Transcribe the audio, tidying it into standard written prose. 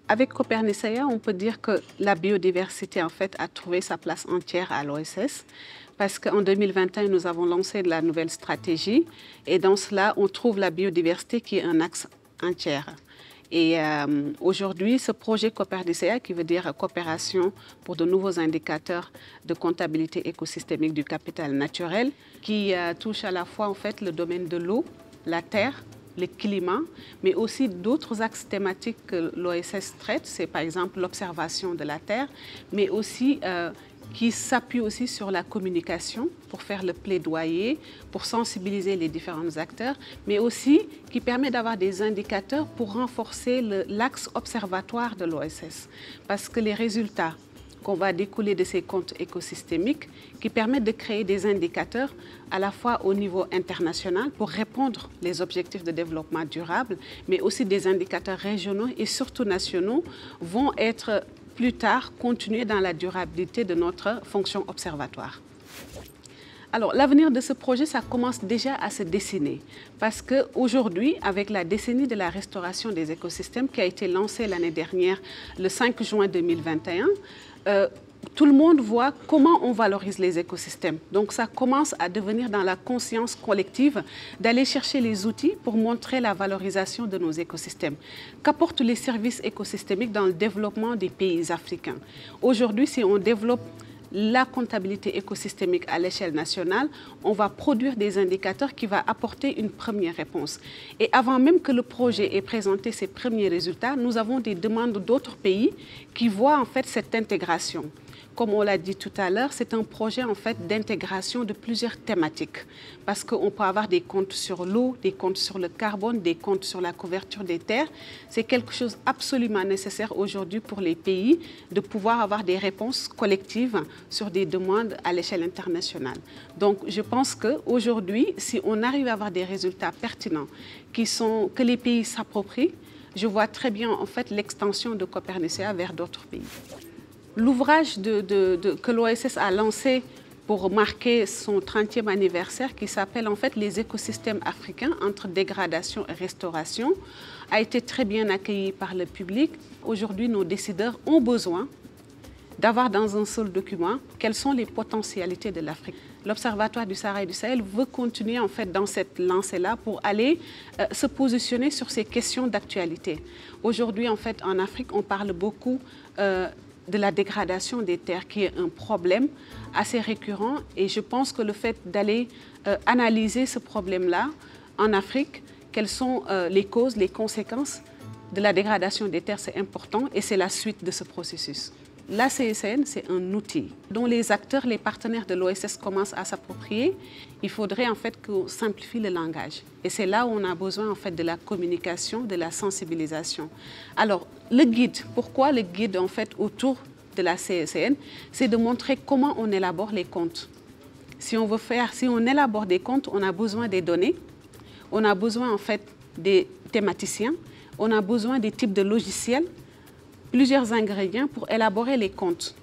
Avec Copernicea, on peut dire que la biodiversité en fait a trouvé sa place entière à l'OSS parce qu'en 2021, nous avons lancé la nouvelle stratégie et dans cela, on trouve la biodiversité qui est un axe entier. Et aujourd'hui, ce projet Copernicea, qui veut dire coopération pour de nouveaux indicateurs de comptabilité écosystémique du capital naturel, qui touche à la fois en fait le domaine de l'eau, la terre, le climat, mais aussi d'autres axes thématiques que l'OSS traite, c'est par exemple l'observation de la terre, mais aussi qui s'appuie aussi sur la communication pour faire le plaidoyer, pour sensibiliser les différents acteurs, mais aussi qui permet d'avoir des indicateurs pour renforcer l'axe observatoire de l'OSS. Parce que les résultats qu'on va découler de ces comptes écosystémiques qui permettent de créer des indicateurs à la fois au niveau international pour répondre aux objectifs de développement durable, mais aussi des indicateurs régionaux et surtout nationaux vont être plus tard continuer dans la durabilité de notre fonction observatoire. Alors, l'avenir de ce projet, ça commence déjà à se dessiner parce qu'aujourd'hui, avec la décennie de la restauration des écosystèmes qui a été lancée l'année dernière, le 5 juin 2021, tout le monde voit comment on valorise les écosystèmes. Donc, ça commence à devenir dans la conscience collective d'aller chercher les outils pour montrer la valorisation de nos écosystèmes. Qu'apportent les services écosystémiques dans le développement des pays africains? Aujourd'hui, si on développe la comptabilité écosystémique à l'échelle nationale, on va produire des indicateurs qui vont apporter une première réponse. Et avant même que le projet ait présenté ses premiers résultats, nous avons des demandes d'autres pays qui voient en fait cette intégration. Comme on l'a dit tout à l'heure, c'est un projet en fait d'intégration de plusieurs thématiques. Parce qu'on peut avoir des comptes sur l'eau, des comptes sur le carbone, des comptes sur la couverture des terres. C'est quelque chose absolument nécessaire aujourd'hui pour les pays de pouvoir avoir des réponses collectives sur des demandes à l'échelle internationale. Donc je pense qu'aujourd'hui, si on arrive à avoir des résultats pertinents que les pays s'approprient, je vois très bien en fait l'extension de Copernicea vers d'autres pays. L'ouvrage que l'OSS a lancé pour marquer son 30e anniversaire, qui s'appelle en fait « Les écosystèmes africains entre dégradation et restauration », a été très bien accueilli par le public. Aujourd'hui, nos décideurs ont besoin d'avoir dans un seul document quelles sont les potentialités de l'Afrique. L'Observatoire du Sahara et du Sahel veut continuer en fait dans cette lancée-là pour aller se positionner sur ces questions d'actualité. Aujourd'hui, en fait, en Afrique, on parle beaucoup de la dégradation des terres, qui est un problème assez récurrent. Et je pense que le fait d'aller analyser ce problème-là en Afrique, quelles sont les causes, les conséquences de la dégradation des terres, c'est important et c'est la suite de ce processus. La CSN, c'est un outil dont les acteurs, les partenaires de l'OSS commencent à s'approprier. Il faudrait en fait qu'on simplifie le langage. Et c'est là où on a besoin en fait de la communication, de la sensibilisation. Alors, le guide, pourquoi le guide en fait autour de la CSN? C'est de montrer comment on élabore les comptes. Si on élabore des comptes, on a besoin des données, on a besoin en fait des thématiciens, on a besoin des types de logiciels, plusieurs ingrédients pour élaborer les comptes.